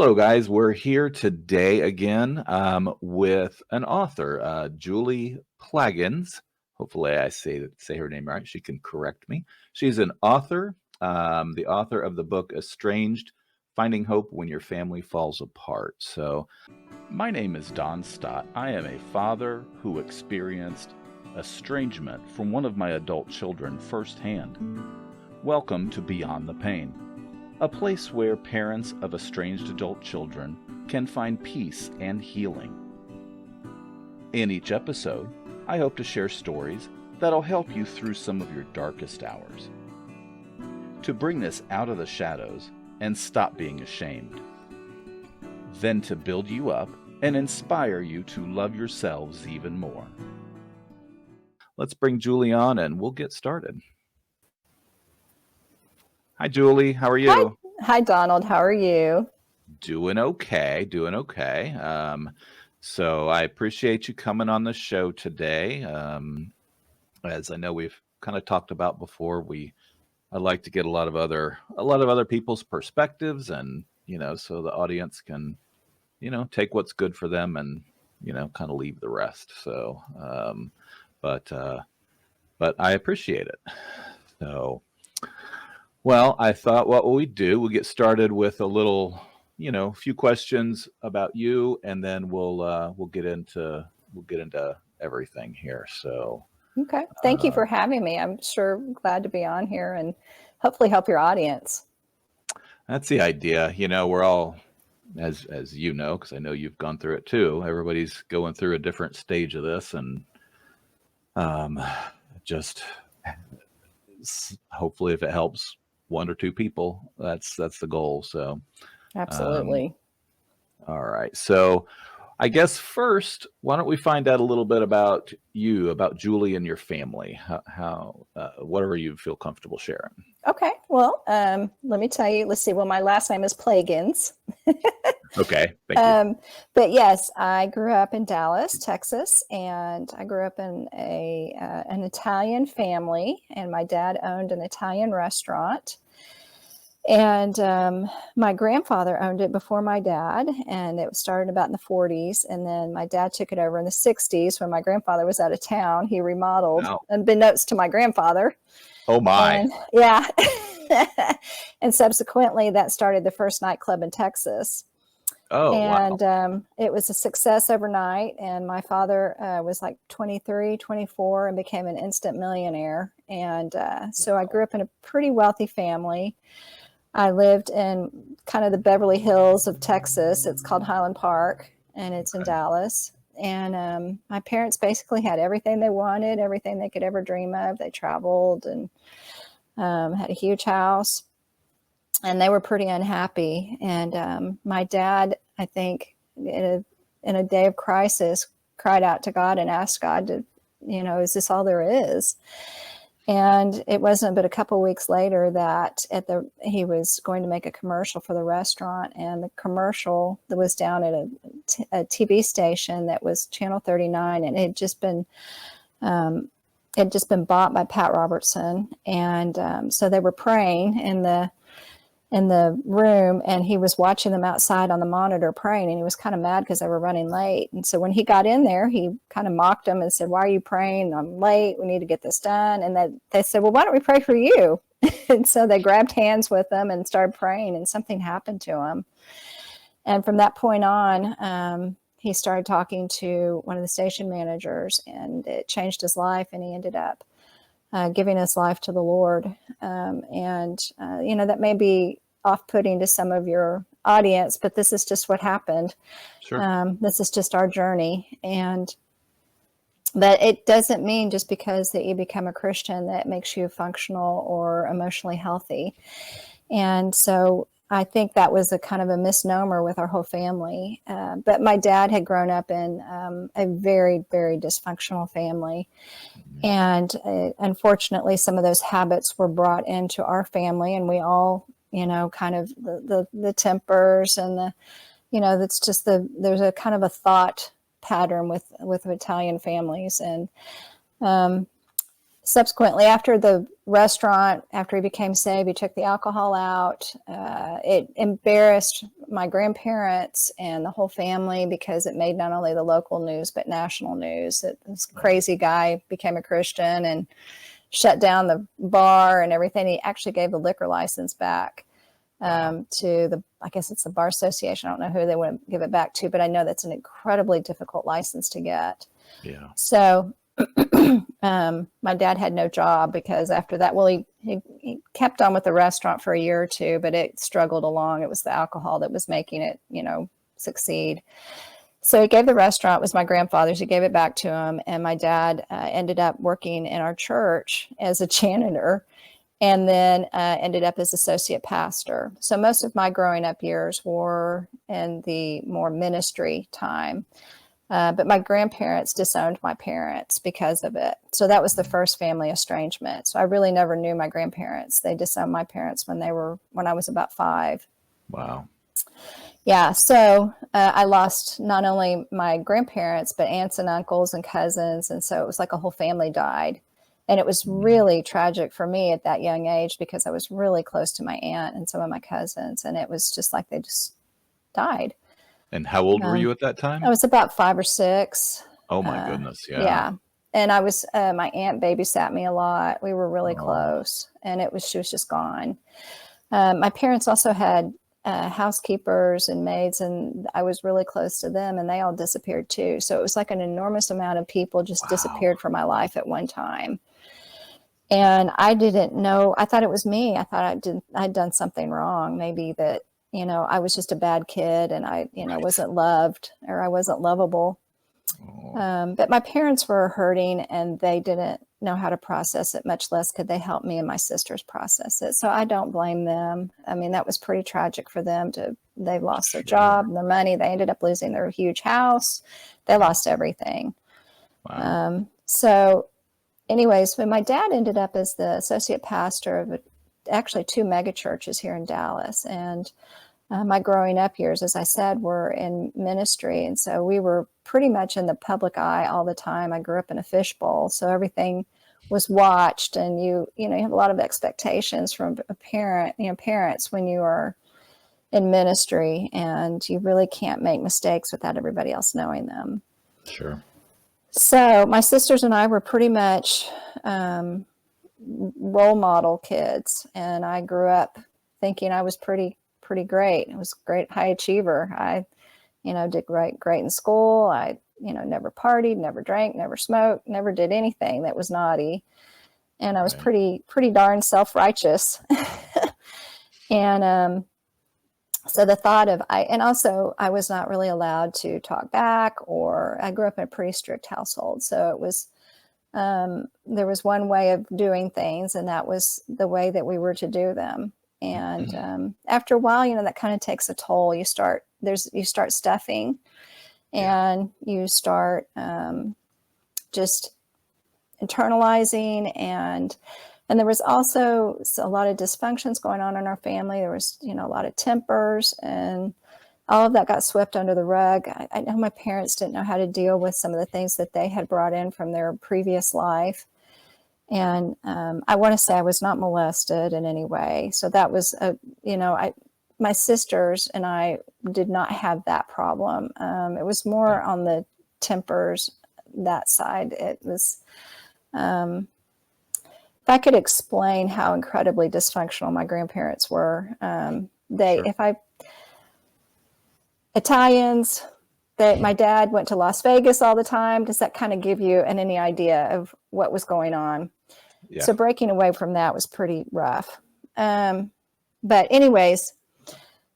Hello, guys. We're here today again with an author, Julie Plaggins. Hopefully, I say her name right. She can correct me. She's an author, the author of the book Estranged, Finding Hope When Your Family Falls Apart. So, my name is Don Stott. I am a father who experienced estrangement from one of my adult children firsthand. Welcome to Beyond the Pain, a place where parents of estranged adult children can find peace and healing. In each episode, I hope to share stories that'll help you through some of your darkest hours, to bring this out of the shadows and stop being ashamed, then to build you up and inspire you to love yourselves even more. Let's bring Julie on and we'll get started. Hi, Julie. How are you? Hi, Donald. How are you? Doing okay. So I appreciate you coming on the show today. As I know we've kind of talked about before, I'd like to get a lot of other people's perspectives, and so the audience can take what's good for them and kind of leave the rest. So, but I appreciate it. So. Well, I thought what will we do? We'll get started with a little, few questions about you, and then we'll get into everything here. So, okay. Thank you for having me. I'm sure glad to be on here and hopefully help your audience. That's the idea. We're all, as you know, because I know you've gone through it too. Everybody's going through a different stage of this, and just hopefully, if it helps one or two people, that's the goal. So absolutely. All right, so I guess first, why don't we find out a little bit about you, about Julie and your family? How whatever you feel comfortable sharing. Okay, well, let me tell you. Let's see. Well, my last name is Plaggins. Okay, thank you. But yes, I grew up in Dallas, Texas, and I grew up in an Italian family, and my dad owned an Italian restaurant. And my grandfather owned it before my dad, and it started about in the 40s. And then my dad took it over in the 60s when my grandfather was out of town. He remodeled, unbeknownst to my grandfather. Oh, my. And, yeah. And subsequently, that started the first nightclub in Texas. Oh, and wow. It was a success overnight. And my father was like 23, 24 and became an instant millionaire. And so I grew up in a pretty wealthy family. I lived in kind of the Beverly Hills of Texas. It's called Highland Park, and it's in Dallas. And my parents basically had everything they wanted, everything they could ever dream of. They traveled and had a huge house, and they were pretty unhappy. And my dad, I think, in a day of crisis, cried out to God and asked God to, is this all there is? And it wasn't but a couple of weeks later that he was going to make a commercial for the restaurant, and the commercial that was down at a TV station that was Channel 39, and it had just been bought by Pat Robertson, and so they were praying in the room, and he was watching them outside on the monitor praying, and he was kind of mad because they were running late. And so when he got in there, he kind of mocked them and said, "Why are you praying? I'm late. We need to get this done." And they said, "Well, why don't we pray for you?" And so they grabbed hands with them and started praying, and something happened to him. And from that point on, he started talking to one of the station managers, and it changed his life, and he ended up giving his life to the Lord. That may be off-putting to some of your audience, but this is just what happened. Sure. This is just our journey. But it doesn't mean just because that you become a Christian that makes you functional or emotionally healthy. And so I think that was a kind of a misnomer with our whole family. But my dad had grown up in a very, very dysfunctional family. And unfortunately, some of those habits were brought into our family, and we all, kind of the tempers and that's just there's a kind of a thought pattern with Italian families. And subsequently, after the restaurant, after he became saved, he took the alcohol out. It embarrassed my grandparents and the whole family because it made not only the local news but national news that this crazy guy became a Christian and shut down the bar and everything. He actually gave the liquor license back to the, I guess it's the Bar Association. I don't know who they would give it back to, but I know that's an incredibly difficult license to get. Yeah. So my dad had no job because after that, well, he kept on with the restaurant for a year or two, but it struggled along. It was the alcohol that was making it, succeed. So he gave the restaurant, it was my grandfather's, he gave it back to him. And my dad ended up working in our church as a janitor and then ended up as associate pastor. So most of my growing up years were in the more ministry time. But my grandparents disowned my parents because of it. So that was the first family estrangement. So I really never knew my grandparents. They disowned my parents when I was about 5. Wow. Yeah. So I lost not only my grandparents, but aunts and uncles and cousins. And so it was like a whole family died. And it was really tragic for me at that young age because I was really close to my aunt and some of my cousins. And it was just like they just died. And how old were you at that time? I was about 5 or 6. Oh my goodness. Yeah. Yeah. And I was, my aunt babysat me a lot. We were really close and she was just gone. My parents also had housekeepers and maids, and I was really close to them, and they all disappeared too. So it was like an enormous amount of people just disappeared from my life at one time. And I didn't know, I thought it was me. I thought I'd done something wrong. Maybe that, I was just a bad kid and I, wasn't loved or I wasn't lovable. But my parents were hurting and they didn't know how to process it, much less could they help me and my sisters process it. So I don't blame them. I mean, that was pretty tragic for them they lost their job, their money. They ended up losing their huge house. They lost everything. Wow. So anyways, when my dad ended up as the associate pastor of actually 2 mega churches here in Dallas, and my growing up years, as I said, were in ministry. And so we were pretty much in the public eye all the time. I grew up in a fishbowl, so everything was watched, and you have a lot of expectations from parents when you are in ministry, and you really can't make mistakes without everybody else knowing them. Sure. So my sisters and I were pretty much role model kids, and I grew up thinking I was pretty great. I was a great high achiever. I, did great in school. I, never partied, never drank, never smoked, never did anything that was naughty. And I was pretty darn self-righteous. And so the thought of I was not really allowed to talk back, or I grew up in a pretty strict household. So it was, there was one way of doing things, and that was the way that we were to do them. And after a while, that kind of takes a toll. You start stuffing, and you start just internalizing, and there was also a lot of dysfunctions going on in our family. There was a lot of tempers, and all of that got swept under the rug. I know my parents didn't know how to deal with some of the things that they had brought in from their previous life. And I want to say I was not molested in any way. So that was, my sisters and I did not have that problem. It was more on the tempers, that side. It was, if I could explain how incredibly dysfunctional my grandparents were, Italians, my dad went to Las Vegas all the time. Does that kind of give you any idea of what was going on? Yeah. So breaking away from that was pretty rough. But anyways,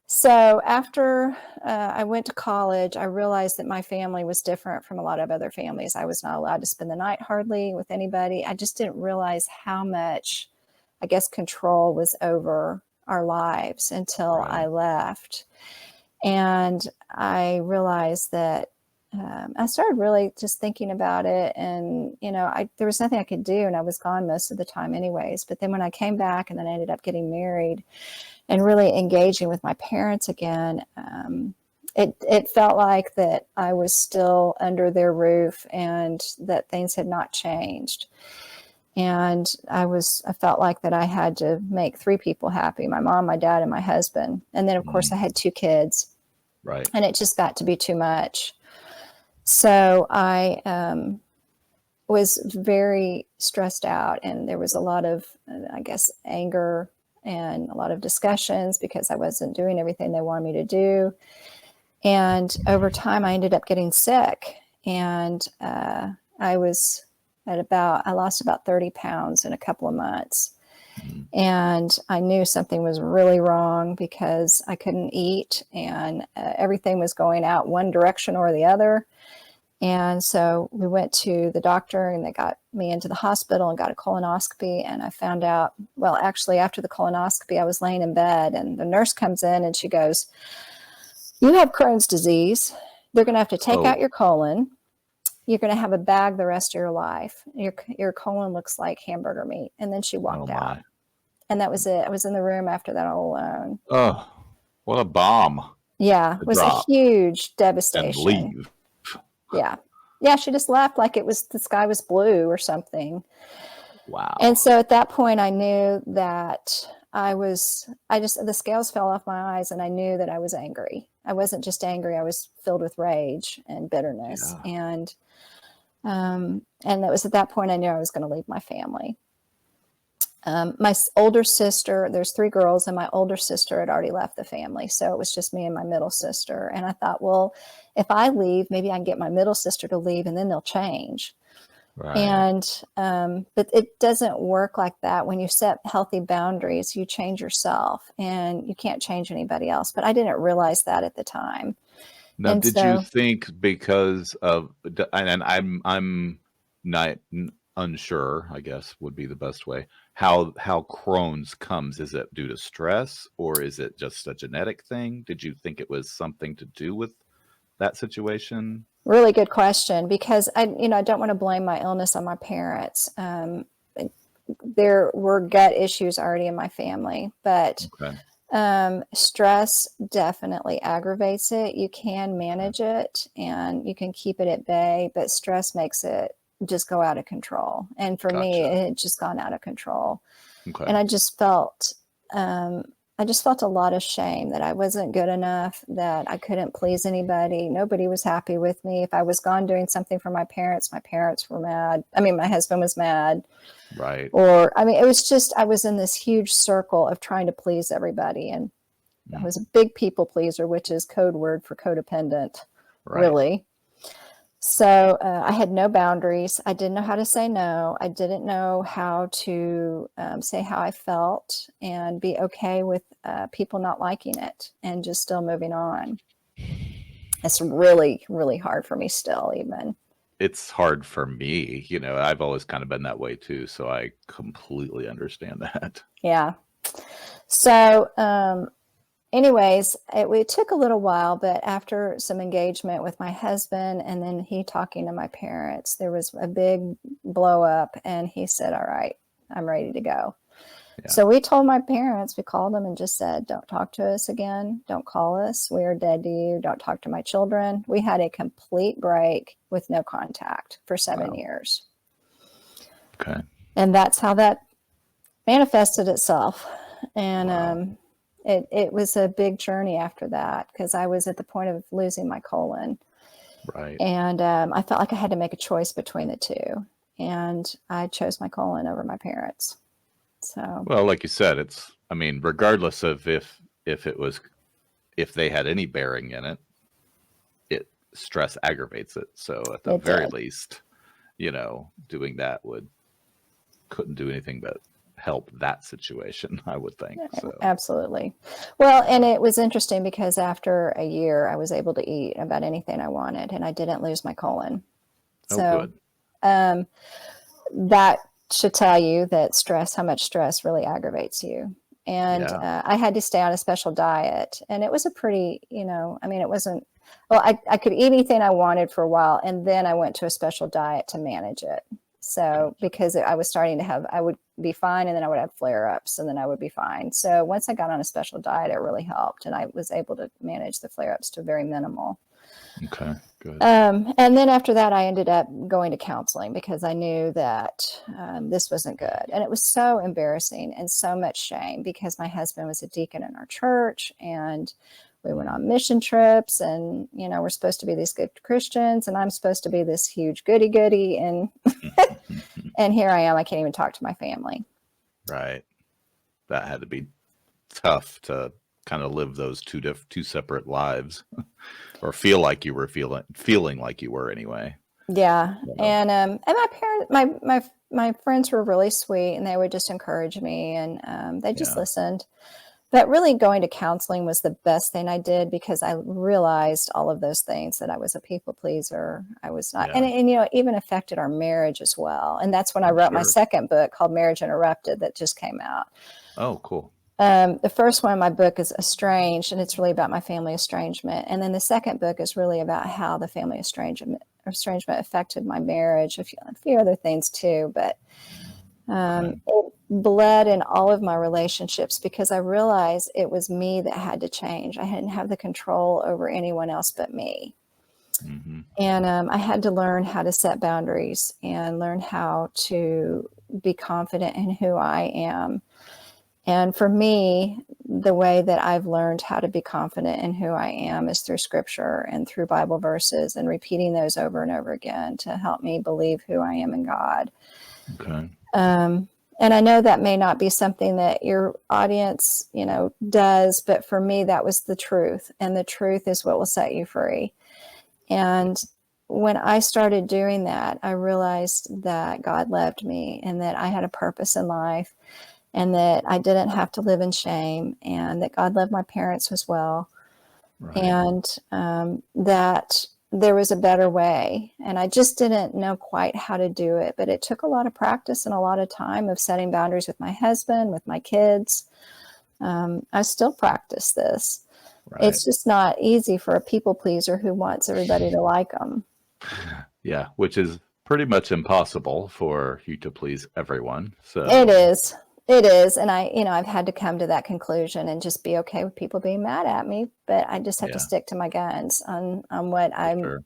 so after I went to college, I realized that my family was different from a lot of other families. I was not allowed to spend the night hardly with anybody. I just didn't realize how much, I guess, control was over our lives until I left. And I realized that I started really just thinking about it, and there was nothing I could do, and I was gone most of the time anyways. But then when I came back, and then I ended up getting married and really engaging with my parents again, it felt like that I was still under their roof and that things had not changed. And I felt like that I had to make 3 people happy: my mom, my dad, and my husband. And then, of course, I had 2 kids, Right. and it just got to be too much. So I was very stressed out, and there was a lot of, I guess, anger and a lot of discussions because I wasn't doing everything they wanted me to do. And over time, I ended up getting sick, and I lost about 30 pounds in a couple of months. Mm. And I knew something was really wrong because I couldn't eat, and everything was going out one direction or the other. And so we went to the doctor, and they got me into the hospital and got a colonoscopy. And I found out, well, actually, after the colonoscopy, I was laying in bed, and the nurse comes in and she goes, "You have Crohn's disease. They're going to have to take out your colon. You're going to have a bag the rest of your life. Your colon looks like hamburger meat." And then she walked out. And that was it. I was in the room after that all alone. Oh, what a bomb. Yeah, it was a huge devastation. And leave. Yeah. Yeah, she just left like the sky was blue or something. Wow. And so at that point, I knew that the scales fell off my eyes, and I knew that I was angry. I wasn't just angry. I was filled with rage and bitterness. Yeah. And that was at that point I knew I was going to leave my family. My older sister, there's 3 girls, and my older sister had already left the family. So it was just me and my middle sister. And I thought, well, if I leave, maybe I can get my middle sister to leave, and then they'll change. Right. And, but it doesn't work like that. When you set healthy boundaries, you change yourself, and you can't change anybody else. But I didn't realize that at the time. Now, did you think because of, and I'm not unsure, I guess would be the best way, how Crohn's comes? Is it due to stress, or is it just a genetic thing? Did you think it was something to do with that situation? Really good question, because I don't want to blame my illness on my parents. There were gut issues already in my family, but stress definitely aggravates it. You can manage it, and you can keep it at bay, but stress makes it just go out of control. And for me, it had just gone out of control. And I just felt a lot of shame that I wasn't good enough, that I couldn't please anybody. Nobody was happy with me. If I was gone doing something for my parents were mad. I mean, my husband was mad. Right. Or, I mean, it was just, I was in this huge circle of trying to please everybody. And I was a big people pleaser, which is code word for codependent, really. So I had no boundaries. I didn't know how to say no. I didn't know how to say how I felt and be okay with people not liking it and just still moving on. It's really, really hard for me still, even. It's hard for me. I've always kind of been that way too. So I completely understand that. Yeah. So anyways, it took a little while, but after some engagement with my husband and then he talking to my parents, there was a big blow up, and he said, "All right, I'm ready to go." Yeah. So we told my parents, we called them and just said, "Don't talk to us again. Don't call us. We are dead to you. Don't talk to my children." We had a complete break with no contact for 7 years. Okay. And that's how that manifested itself. And it was a big journey after that, because I was at the point of losing my colon. Right. And I felt like I had to make a choice between the two. And I chose my colon over my parents. So, well, like you said, regardless of if they had any bearing in it, stress aggravates it. So at the very least, doing that couldn't do anything but help that situation, I would think. So. Absolutely. Well, and it was interesting because after a year, I was able to eat about anything I wanted, and I didn't lose my colon. Good. That should tell you that how much stress really aggravates you. And I had to stay on a special diet, and it was a pretty, it wasn't, well, I could eat anything I wanted for a while, and then I went to a special diet to manage it. So Gotcha. because I was starting to have, I would be fine and then I would have flare ups and then I would be fine. So once I got on a special diet, it really helped. And I was able to manage the flare ups to very minimal. Okay. Good. And then after that, I ended up going to counseling because I knew that this wasn't good. And it was so embarrassing and so much shame because my husband was a deacon in our church and we went on mission trips and, we're supposed to be these good Christians and I'm supposed to be this huge goody goody. And, and here I am, I can't even talk to my family. Right. That had to be tough to kind of live those two separate lives, or feel like you were feeling like you were anyway. Yeah. So, And my parents, my friends were really sweet and they would just encourage me and they just yeah. listened. But really going to counseling was the best thing I did because I realized all of those things, that I was a people pleaser. I was not, Yeah. and it even affected our marriage as well. And that's when I I'm wrote my sure. second book called Marriage Interrupted that just came out. Oh, cool. The first one in my book is Estranged, and it's really about my family estrangement. And then the second book is really about how the family estrangement affected my marriage, a few other things too. But Okay. it bled in all of my relationships because I realized it was me that had to change. I didn't have the control over anyone else but me. Mm-hmm. And I had to learn how to set boundaries and learn how to be confident in who I am. And for me, the way that I've learned how to be confident in who I am is through scripture and through Bible verses and repeating those over and over again to help me believe who I am in God. Okay. And I know that may not be something that your audience, does, but for me, that was the truth. And the truth is what will set you free. And when I started doing that, I realized that God loved me and that I had a purpose in life and that I didn't have to live in shame and that God loved my parents as well. Right. And that there was a better way. And I just didn't know quite how to do it, but it took a lot of practice and a lot of time of setting boundaries with my husband, with my kids. I still practice this. Right. It's just not easy for a people pleaser who wants everybody to like them. Yeah, which is pretty much impossible for you to please everyone. It So, is. It is. And I've had to come to that conclusion and just be okay with people being mad at me, but I just have to yeah, stick to my guns on what for I'm. sure.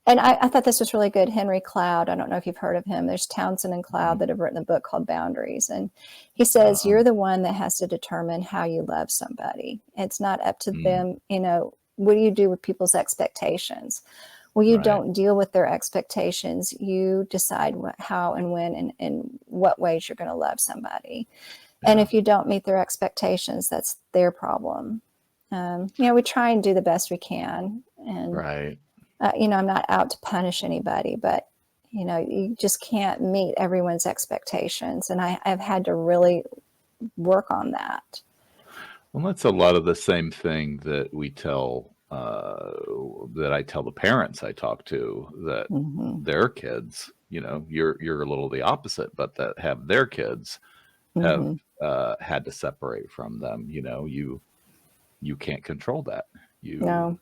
And I thought this was really good. Henry Cloud, I don't know if you've heard of him. There's Townsend and Cloud Mhm. that have written a book called Boundaries. And he says, you're the one that has to determine how you love somebody. It's not up to Mm, them. What do you do with people's expectations? Well, you right. don't deal with their expectations. You decide how and when and in what ways you're going to love somebody. And Yeah. if you don't meet their expectations, that's their problem. We try and do the best we can. And Right. I'm not out to punish anybody, but you just can't meet everyone's expectations. And I've had to really work on that. Well, that's a lot of the same thing that that I tell the parents I talk to, that Hmm. their kids, you're a little the opposite, but that have their kids have Hmm. had to separate from them. You can't control that. You, No.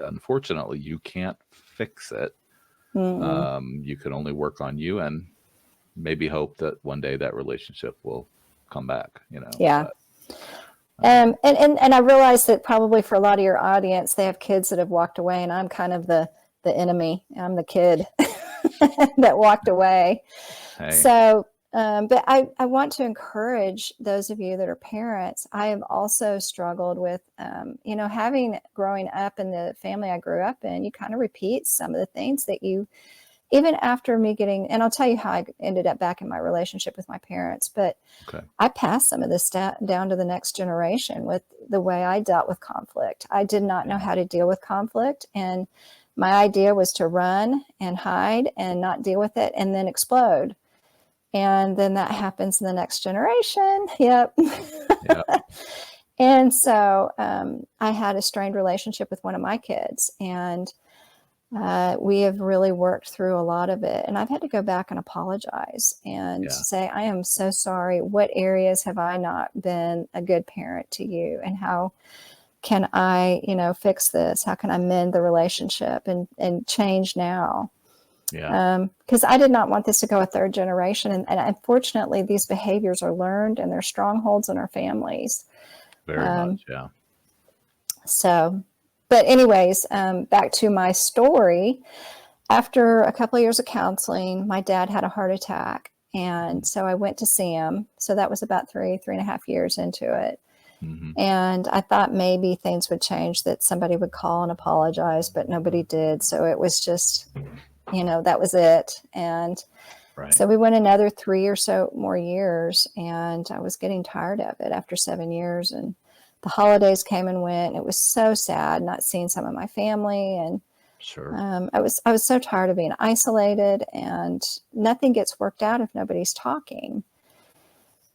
unfortunately, you can't fix it. Mm-mm. You can only work on you and maybe hope that one day that relationship will come back. Yeah. But And I realize that probably for a lot of your audience, they have kids that have walked away, and I'm kind of the enemy. I'm the kid that walked away. hey, So, but I want to encourage those of you that are parents. I have also struggled with, having growing up in the family I grew up in, you kind of repeat some of the things that even after me getting, and I'll tell you how I ended up back in my relationship with my parents, but okay, I passed some of this down to the next generation with the way I dealt with conflict. I did not know yeah, how to deal with conflict. And my idea was to run and hide and not deal with it and then explode. And then that happens in the next generation. Yep. yeah, And so I had a strained relationship with one of my kids. And we have really worked through a lot of it. And I've had to go back and apologize and yeah, say, I am so sorry. What areas have I not been a good parent to you? And how can I, fix this? How can I mend the relationship and change now? Yeah. Because I did not want this to go a third generation. And unfortunately, these behaviors are learned and they're strongholds in our families. Very much. Yeah. So, but anyways, back to my story. After a couple of years of counseling, my dad had a heart attack. And so I went to see him. So that was about 3.5 years into it. Mm-hmm. And I thought maybe things would change, that somebody would call and apologize, but nobody did. So it was just, that was it. And so we went another 3 or so more years, and I was getting tired of it after 7 years. And the holidays came and went. And it was so sad not seeing some of my family. And Sure. I was so tired of being isolated, and nothing gets worked out if nobody's talking.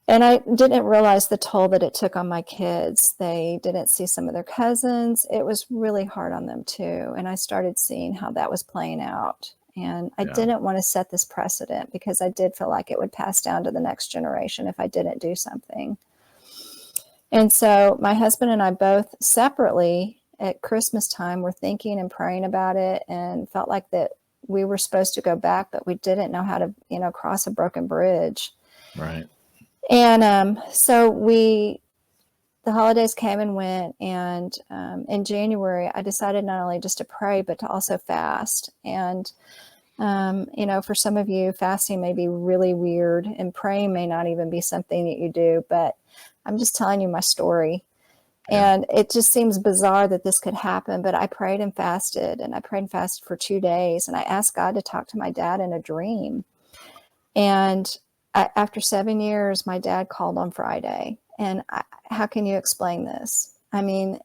And I didn't realize the toll that it took on my kids. They didn't see some of their cousins. It was really hard on them too. And I started seeing how that was playing out. And I didn't want to set this precedent, because I did feel like it would pass down to the next generation if I didn't do something. And so my husband and I both separately at Christmas time were thinking and praying about it, and felt like that we were supposed to go back, but we didn't know how to, cross a broken bridge. Right. And so the holidays came and went, and in January, I decided not only just to pray, but to also fast. And, for some of you, fasting may be really weird, and praying may not even be something that you do, but I'm just telling you my story. Yeah. And it just seems bizarre that this could happen, but I prayed and fasted, and I prayed and fasted for 2 days, and I asked God to talk to my dad in a dream. And after 7 years, my dad called on Friday. And how can you explain this? I mean,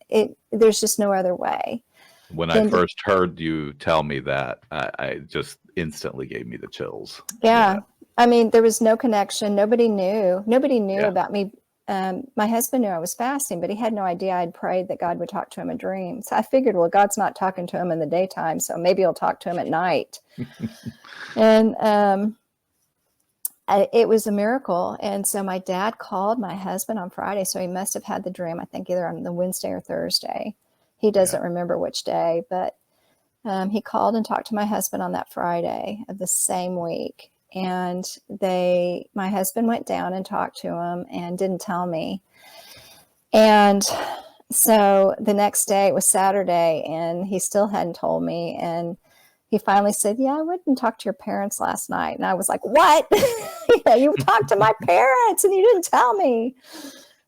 there's just no other way. When I first heard you tell me that, I just instantly gave me the chills. Yeah. I mean, there was no connection. Nobody knew. Nobody knew about me. My husband knew I was fasting, but he had no idea I'd prayed that God would talk to him in dreams. So I figured, well, God's not talking to him in the daytime, so maybe he'll talk to him at night. And it was a miracle. And so my dad called my husband on Friday. So he must have had the dream, I think, either on the Wednesday or Thursday. He doesn't remember which day, but he called and talked to my husband on that Friday of the same week. And my husband went down and talked to him and didn't tell me. And so the next day, it was Saturday, and he still hadn't told me. And he finally said, yeah, I went and talked to your parents last night. And I was like, what? You talked to my parents and you didn't tell me.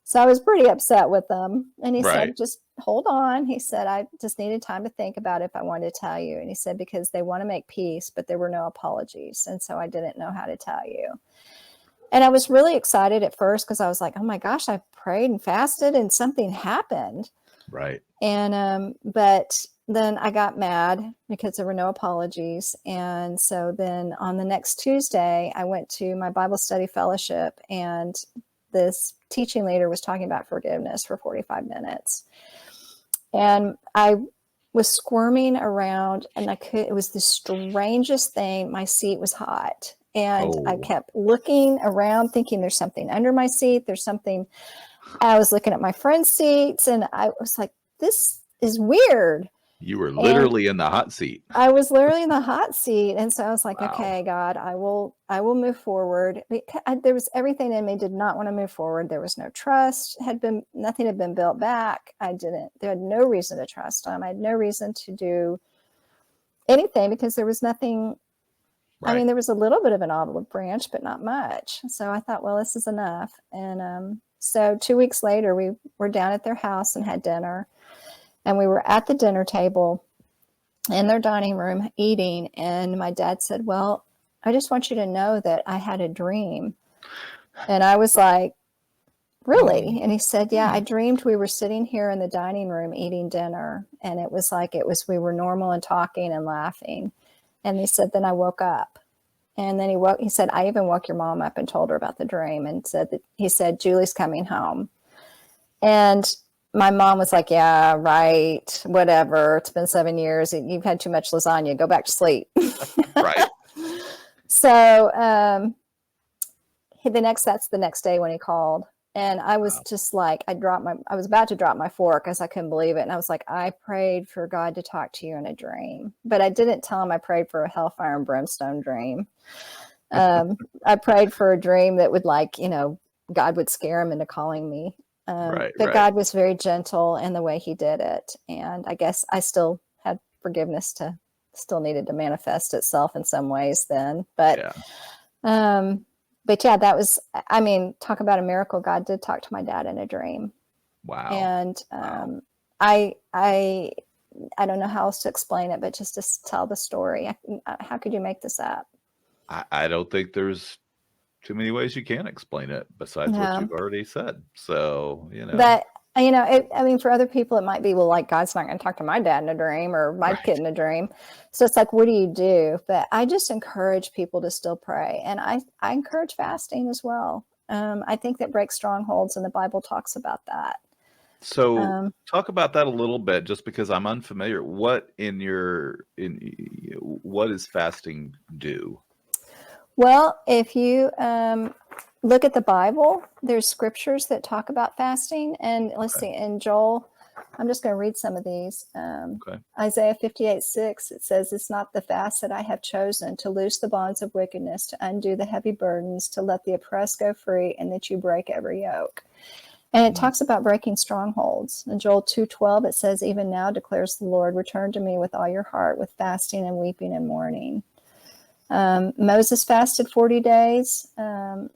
So I was pretty upset with them. And he said, just hold on. He said, I just needed time to think about it if I wanted to tell you. And he said, because they want to make peace, but there were no apologies. And so I didn't know how to tell you. And I was really excited at first, because I was like, oh my gosh, I prayed and fasted and something happened. Right. And, but then I got mad because there were no apologies. And so then on the next Tuesday, I went to my Bible study fellowship, and this teaching leader was talking about forgiveness for 45 minutes. And I was squirming around, and it was the strangest thing. My seat was hot, and I kept looking around thinking there's something under my seat. There's something. I was looking at my friend's seats, and I was like, this is weird. You were literally in the hot seat. I was literally in the hot seat. And so I was like, okay, God, I will move forward. There was everything in me did not want to move forward. There was no trust, nothing had been built back. There had no reason to trust him. I had no reason to do anything, because there was nothing. Right. I mean, there was a little bit of an olive branch, but not much. So I thought, well, this is enough. And so 2 weeks later, we were down at their house and had dinner. And we were at the dinner table in their dining room eating. And my dad said, well, I just want you to know that I had a dream. And I was like, really? And he said, yeah, I dreamed we were sitting here in the dining room eating dinner. And it was like, we were normal and talking and laughing. And he said, then I woke up. And then he said, I even woke your mom up and told her about the dream, and he said, Julie's coming home. And my mom was like, yeah, right, whatever. It's been 7 years. You've had too much lasagna. Go back to sleep. Right. So that's the next day when he called. And I was Wow. just like, I was about to drop my fork as I couldn't believe it. And I was like, I prayed for God to talk to you in a dream, but I didn't tell him I prayed for a hellfire and brimstone dream. I prayed for a dream that would, like, God would scare him into calling me. Right, But right. God was very gentle in the way he did it. And I guess I still had forgiveness still needed to manifest itself in some ways then. Yeah. Um, but yeah, that was, I mean, talk about a miracle. God did talk to my dad in a dream. Wow. And Wow. I, I, I don't know how else to explain it, but just to tell the story. How could you make this up? I don't think there's too many ways you can explain it besides what No. you've already said. So, But I mean, for other people, it might be, well, like, God's not going to talk to my dad in a dream or my kid right. in a dream. So it's like, what do you do? But I just encourage people to still pray, and I encourage fasting as well. I think that breaks strongholds, and the Bible talks about that. So Um, talk about that a little bit, just because I'm unfamiliar. What does fasting do? well, if you look at the Bible, there's scriptures that talk about fasting, and let's Okay. see, in Joel, I'm just going to read some of these. Okay. Isaiah 58:6, it says, "It's not the fast that I have chosen, to loose the bonds of wickedness, to undo the heavy burdens, to let the oppressed go free, and that you break every yoke." And it Mm. talks about breaking strongholds. In Joel 2:12, it says, "Even now declares the Lord, return to me with all your heart, with fasting and weeping and mourning." Moses fasted 40 days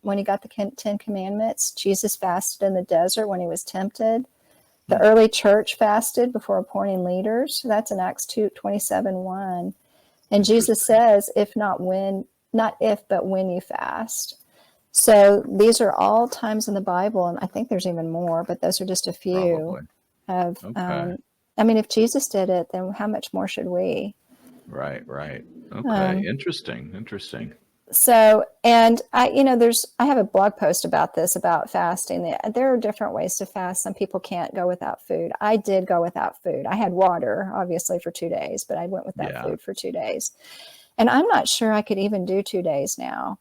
when he got the 10 Commandments. Jesus fasted in the desert when he was tempted. The Mm. early church fasted before appointing leaders. That's in Acts 2:27-1. And Jesus Interesting. says, if not when, not if, but when you fast. So these are all times in the Bible, and I think there's even more, but those are just a few Probably. of, Okay. I mean, if Jesus did it, then how much more should we? Right, right. Okay. Um, Interesting. Interesting. So, and I have a blog post about this, about fasting. There are different ways to fast. Some people can't go without food. I did go without food. I had water, obviously, for 2 days, but I went without Yeah. food for 2 days. And I'm not sure I could even do 2 days now.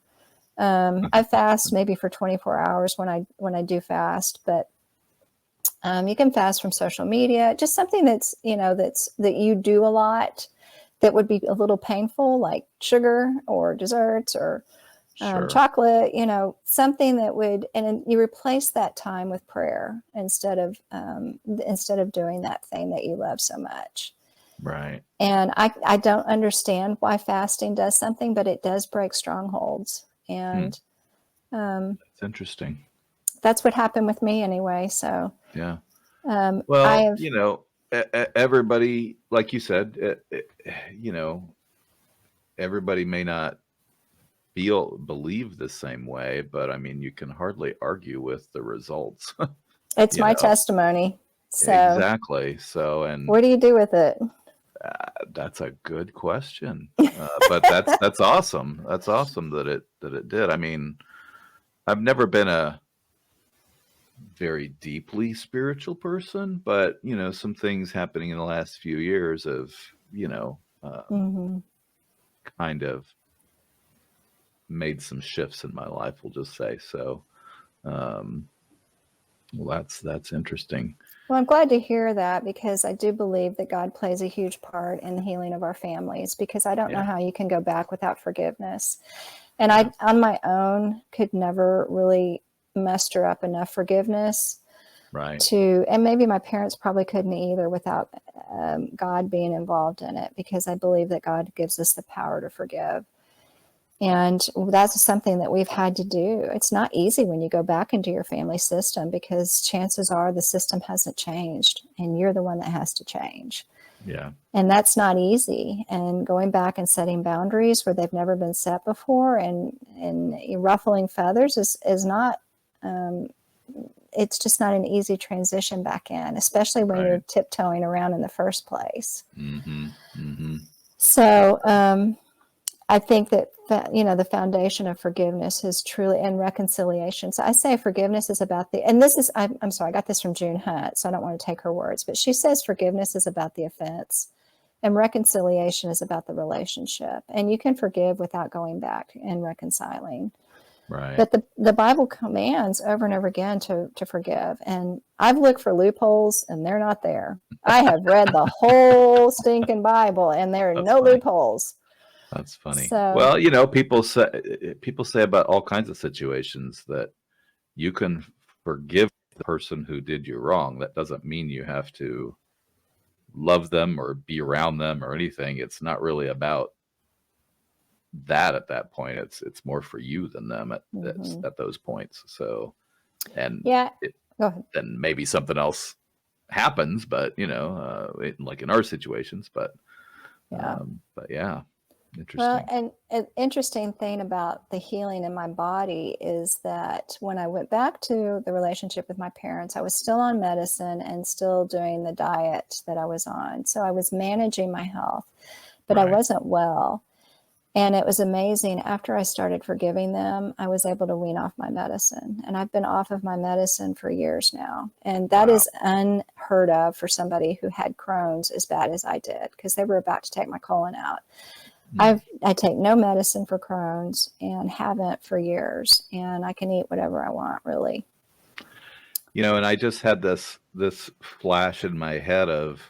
I fast maybe for 24 hours when I do fast, but you can fast from social media, just something that you do a lot that would be a little painful, like sugar or desserts or Sure. chocolate, something that would, and then you replace that time with prayer instead of doing that thing that you love so much. Right. And I don't understand why fasting does something, but it does break strongholds. Hmm. And um, That's interesting. that's what happened with me anyway. So Yeah. I Well, have, everybody, like you said, you know, everybody may not believe the same way, but I mean, you can hardly argue with the results. it's you my know, testimony. So exactly. So, and what do you do with it? that's a good question. But that's awesome. That's awesome that it did. I mean, I've never been a very deeply spiritual person, but some things happening in the last few years have, you know, Hmm. kind of made some shifts in my life, we'll just say. So, um, well, that's interesting. Well, I'm glad to hear that, because I do believe that God plays a huge part in the healing of our families, because I don't know Yeah, how you can go back without forgiveness. And yeah, I, on my own, could never really muster up enough forgiveness right. and maybe my parents probably couldn't either without God being involved in it, because I believe that God gives us the power to forgive. And that's something that we've had to do. It's not easy when you go back into your family system, because chances are the system hasn't changed and you're the one that has to change. Yeah, And that's not easy. And going back and setting boundaries where they've never been set before, and ruffling feathers is not, it's just not an easy transition back in, especially when you're right. tiptoeing around in the first place. Mm-hmm. Mm-hmm. So, I think that the foundation of forgiveness is truly, and reconciliation. So I say forgiveness is about and this is, I'm sorry, I got this from June Hunt, so I don't want to take her words, but she says forgiveness is about the offense, and reconciliation is about the relationship. And you can forgive without going back and reconciling. Right. But the Bible commands over and over again to forgive. And I've looked for loopholes and they're not there. I have read the whole stinking Bible and there are That's no funny. loopholes. That's funny. So, Well, people say about all kinds of situations that you can forgive the person who did you wrong. That doesn't mean you have to love them or be around them or anything. It's not really about that at that point. It's more for you than them mhm. at those points. So, and Yeah, it, go ahead. then maybe something else happens, but like in our situations, Yeah. but yeah, Well, interesting. and an interesting thing about the healing in my body is that when I went back to the relationship with my parents, I was still on medicine and still doing the diet that I was on. So I was managing my health, but I Right. wasn't well. And it was amazing. After I started forgiving them, I was able to wean off my medicine. And I've been off of my medicine for years now. And that Wow. is unheard of for somebody who had Crohn's as bad as I did, because they were about to take my colon out. Hmm. I take no medicine for Crohn's and haven't for years, and I can eat whatever I want, really. And I just had this flash in my head of,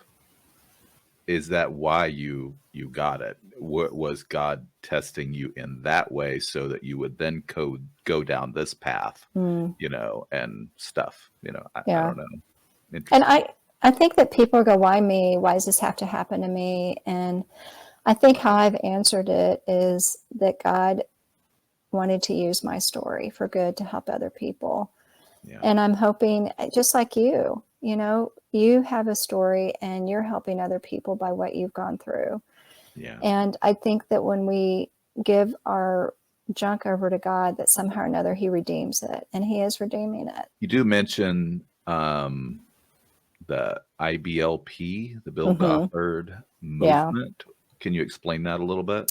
is that why you got it? Was God testing you in that way so that you would then go down this path, Mm, and stuff? I yeah. don't know. And Interesting. I think that people go, why me? Why does this have to happen to me? And I think how I've answered it is that God wanted to use my story for good to help other people. Yeah. And I'm hoping, just like you have a story and you're helping other people by what you've gone through. Yeah. And I think that when we give our junk over to God, that somehow or another He redeems it, and He is redeeming it. You do mention the IBLP, the Bill Mm-hmm. Gothard Yeah. movement. Can you explain that a little bit?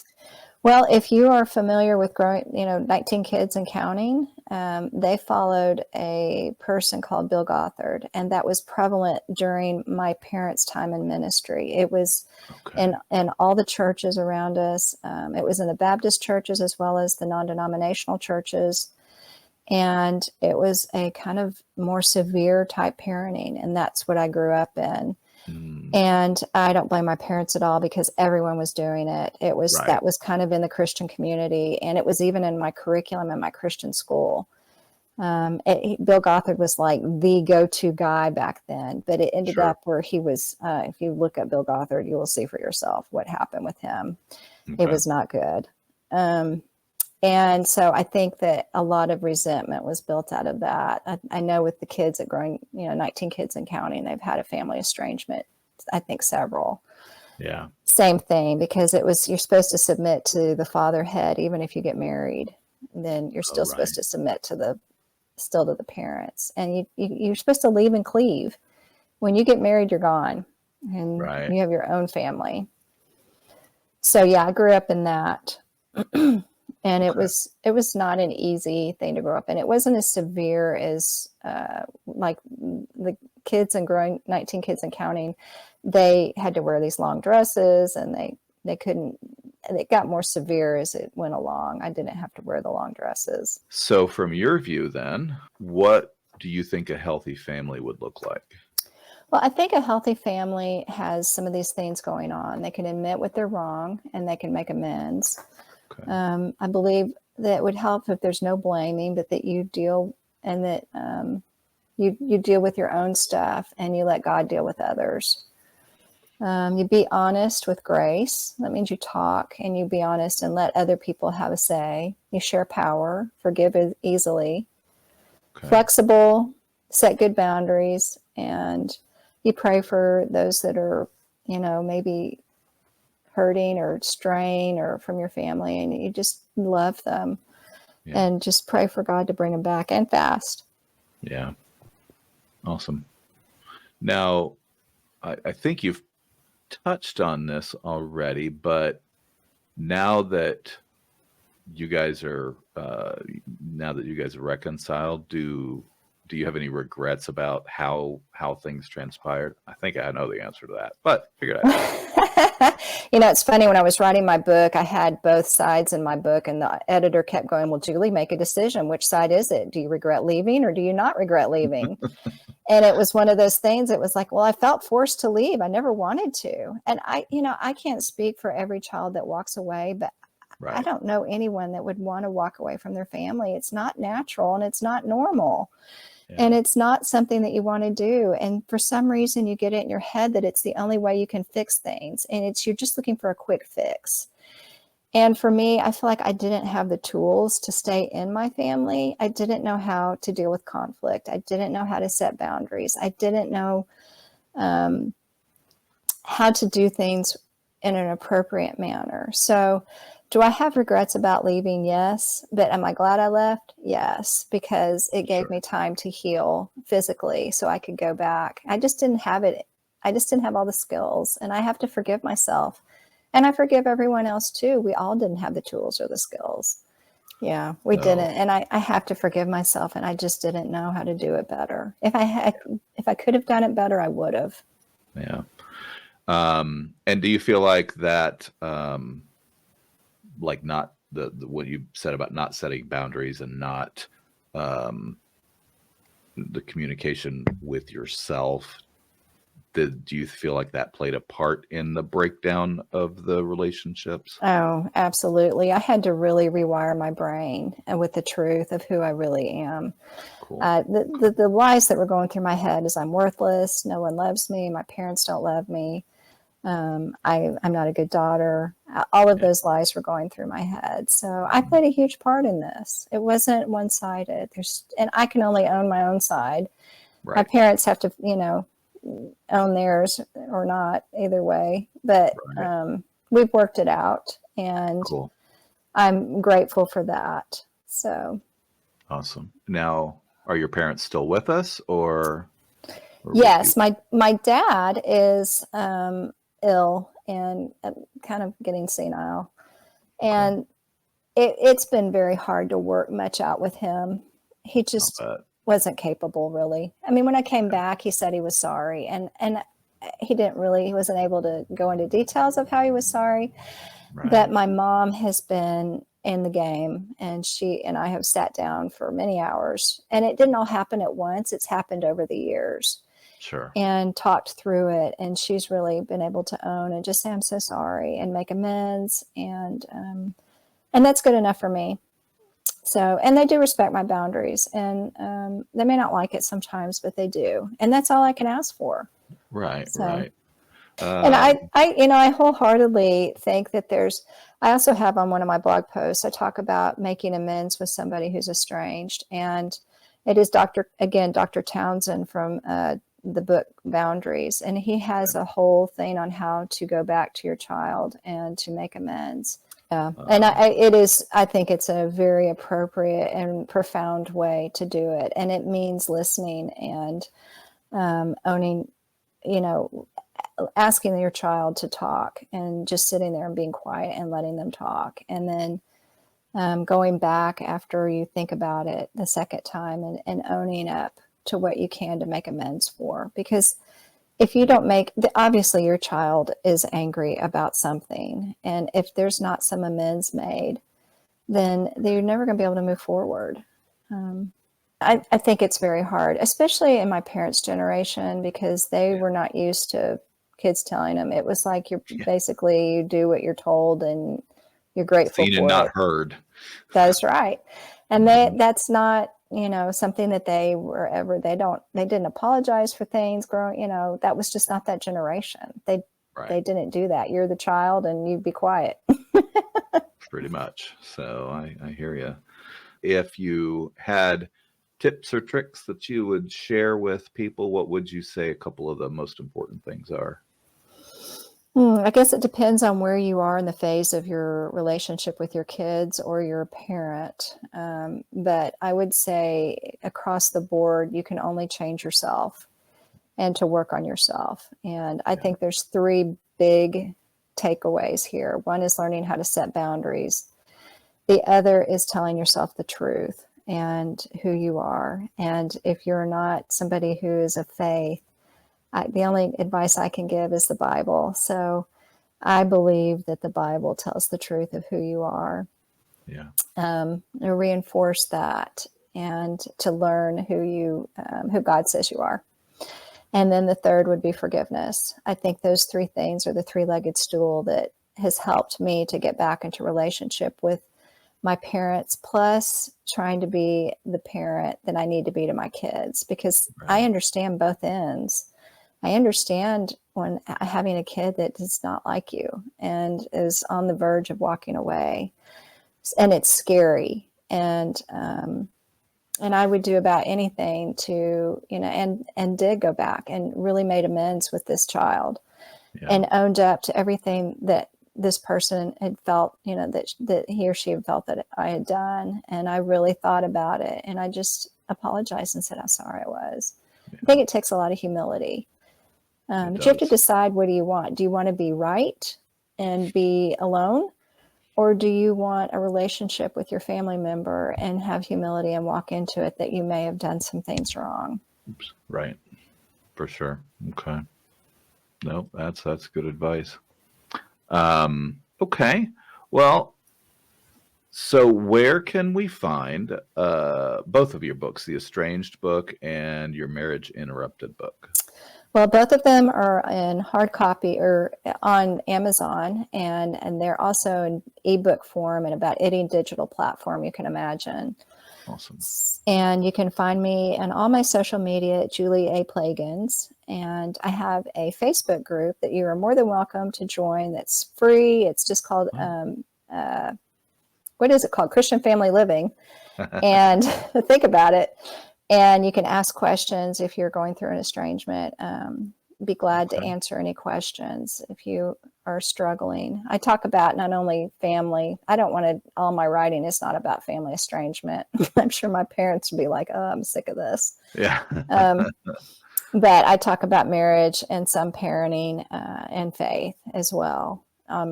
Well, if you are familiar with growing, 19 Kids and Counting, they followed a person called Bill Gothard, and that was prevalent during my parents' time in ministry. It was Okay. in all the churches around us. It was in the Baptist churches as well as the non-denominational churches. And it was a kind of more severe type parenting, and that's what I grew up in. Mm, And I don't blame my parents at all, because everyone was doing it. right. That was kind of in the Christian community, and it was even in my curriculum in my Christian school. Bill Gothard was like the go-to guy back then, but it ended Sure. up where he was. If you look at Bill Gothard, you will see for yourself what happened with him. It Okay. was not good. Um, and so I think that a lot of resentment was built out of that. I know with the kids at growing, 19 Kids and Counting, they've had a family estrangement. I think several. Yeah. Same thing, because you're supposed to submit to the father head, even if you get married. And then you're Oh, still supposed right. to submit still to the parents. And you're supposed to leave and cleave. When you get married, you're gone and Right. you have your own family. So yeah, I grew up in that. And it Okay. was not an easy thing to grow up in. It wasn't as severe as like the kids and growing 19 Kids and Counting. They had to wear these long dresses, and they couldn't. It got more severe as it went along. I didn't have to wear the long dresses. So, from your view, then, what do you think a healthy family would look like? Well, I think a healthy family has some of these things going on. They can admit what they're wrong and they can make amends. Okay. I believe that it would help if there's no blaming, but that you deal and that you deal with your own stuff and you let God deal with others. You be honest with grace. That means you talk and you be honest and let other people have a say. You share power, forgive easily, Okay. flexible, set good boundaries, and you pray for those that are, maybe hurting or straying or from your family, and you just love them Yeah. and just pray for God to bring them back, and fast. Yeah. Awesome. Now, I think you've touched on this already, but now that you guys are reconciled, do you have any regrets about how things transpired? I think I know the answer to that, but figured I'd ask. It's funny, when I was writing my book, I had both sides in my book, and the editor kept going, well, Julie, make a decision. Which side is it? Do you regret leaving or do you not regret leaving? And it was one of those things. It was like, well, I felt forced to leave. I never wanted to. And I can't speak for every child that walks away, but I Right. don't know anyone that would want to walk away from their family. It's not natural and it's not normal. And Yeah. it's not something that you want to do. And for some reason, you get it in your head that it's the only way you can fix things. And you're just looking for a quick fix. And for me, I feel like I didn't have the tools to stay in my family. I didn't know how to deal with conflict. I didn't know how to set boundaries. I didn't know how to do things in an appropriate manner. So, do I have regrets about leaving? Yes. But am I glad I left? Yes, because it gave Sure. me time to heal physically so I could go back. I just didn't have it. I just didn't have all the skills, and I have to forgive myself. And I forgive everyone else too. We all didn't have the tools or the skills. Yeah, we So, didn't. And I have to forgive myself, and I just didn't know how to do it better. If I could have done it better, I would have. yeah. And do you feel like that, like not the what you said about not setting boundaries and not um, the communication with yourself, do you feel like that played a part in the breakdown of the relationships? Oh, absolutely. I had to really rewire my brain with the truth of who I really am. Cool. The lies that were going through my head is I'm worthless, no one loves me, my parents don't love me, I'm not a good daughter. All of Yeah. those lies were going through my head. So I played a huge part in this. It wasn't one-sided. And I can only own my own side. My Right. parents have to, own theirs or not, either way. But Right. we've worked it out, and Cool. I'm grateful for that. So Awesome. Now, are your parents still with us, or with you? yes, my dad is ill and kind of getting senile, Okay. and it's been very hard to work much out with him. He I'll just bet. wasn't capable, really. I mean, when I came back, he said he was sorry, and he wasn't able to go into details of how he was sorry. But Right. my mom has been in the game, and she and I have sat down for many hours, and it didn't all happen at once. It's happened over the years, Sure. and talked through it. And she's really been able to own and just say, I'm so sorry, and make amends. And that's good enough for me. So, and they do respect my boundaries, and they may not like it sometimes, but they do. And that's all I can ask for. Right. So, Right. and Um, I wholeheartedly think that I also have on one of my blog posts, I talk about making amends with somebody who's estranged. And it is Dr. Townsend from the book Boundaries. And he has a whole thing on how to go back to your child and to make amends. Yeah. And um, I think it's a very appropriate and profound way to do it. And it means listening and owning, you know, asking your child to talk and just sitting there and being quiet and letting them talk. And then going back after you think about it the second time, and owning up to what you can to make amends for. Because if you don't obviously your child is angry about something. And if there's not some amends made, then they're never going to be able to move forward. Um, I think it's very hard, especially in my parents' generation, because they yeah. were not used to kids telling them. It was like Yeah. you do what you're told and you're grateful Seen and for not it. heard. That is right. And Mhm. that's not, something that they didn't apologize for things growing, that was just not that generation. They Right. didn't do that. You're the child and you be quiet. Pretty much. So I hear you. If you had tips or tricks that you would share with people, what would you say a couple of the most important things are? I guess it depends on where you are in the phase of your relationship with your kids or your parent. But I would say across the board, you can only change yourself and to work on yourself. And I Yeah. think there's three big takeaways here. One is learning how to set boundaries. The other is telling yourself the truth and who you are. And if you're not somebody who is of faith, the only advice I can give is the Bible. So I believe that the Bible tells the truth of who you are. Yeah. To reinforce that and to learn who God says you are. And then the third would be forgiveness. I think those three things are the three-legged stool that has helped me to get back into relationship with my parents, plus trying to be the parent that I need to be to my kids, because I understand both ends. I understand when having a kid that does not like you and is on the verge of walking away, and it's scary. And I would do about anything to, and did go back and really made amends with this child, and owned up to everything that this person had felt, that he or she had felt that I had done. And I really thought about it, and I just apologized and said how sorry I was. I think it takes a lot of humility. But you have to decide, what do you want? Do you want to be right and be alone? Or do you want a relationship with your family member and have humility and walk into it that you may have done some things wrong? Oops. Right. For sure. Okay. No, that's good advice. Okay. Well, so where can we find both of your books, the Estranged book and your Marriage Interrupted book? Well, both of them are in hard copy or on Amazon, and they're also in ebook form and about any digital platform you can imagine. Awesome. And you can find me on all my social media at Julie A. Plagans. And I have a Facebook group that you are more than welcome to join. That's free. It's just called, what is it called? Christian Family Living. And think about it. And you can ask questions if you're going through an estrangement. Be glad to answer any questions if you are struggling. I talk about not only family. I don't want to, all my writing is not about family estrangement. I'm sure my parents would be like, oh, I'm sick of this. Yeah. But I talk about marriage and some parenting and faith as well on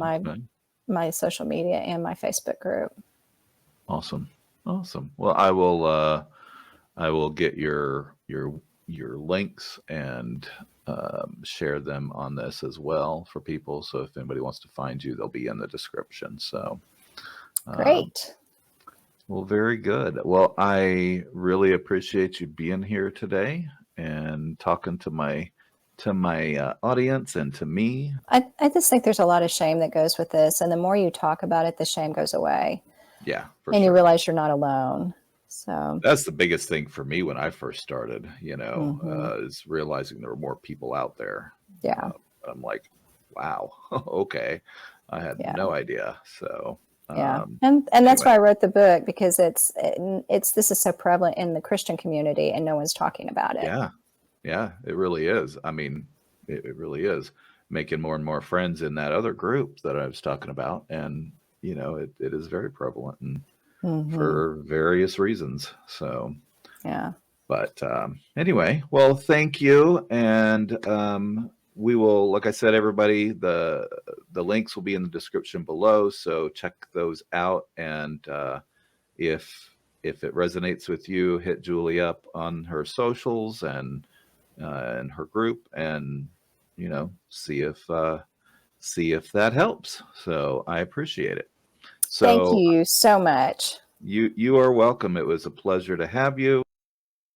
my social media and my Facebook group. Awesome. Well, I will get your links and share them on this as well for people. So if anybody wants to find you, they'll be in the description. So great. Well, very good. Well, I really appreciate you being here today and talking to my audience and to me. I just think there's a lot of shame that goes with this, and the more you talk about it, the shame goes away. Yeah, for and sure. You realize you're not alone. So that's the biggest thing for me when I first started, is realizing there were more people out there. Yeah. I'm like, wow, okay. I had no idea. So yeah. And that's why I wrote the book, because this is so prevalent in the Christian community and no one's talking about it. Yeah. Yeah, it really is. I mean, it really is making more and more friends in that other group that I was talking about. And, it is very prevalent and for various reasons. So, yeah. But anyway, well, thank you. And we will, like I said, everybody, the links will be in the description below. So check those out. And if it resonates with you, hit Julie up on her socials and her group, and see if that helps. So I appreciate it. So thank you so much. You are welcome. It was a pleasure to have you.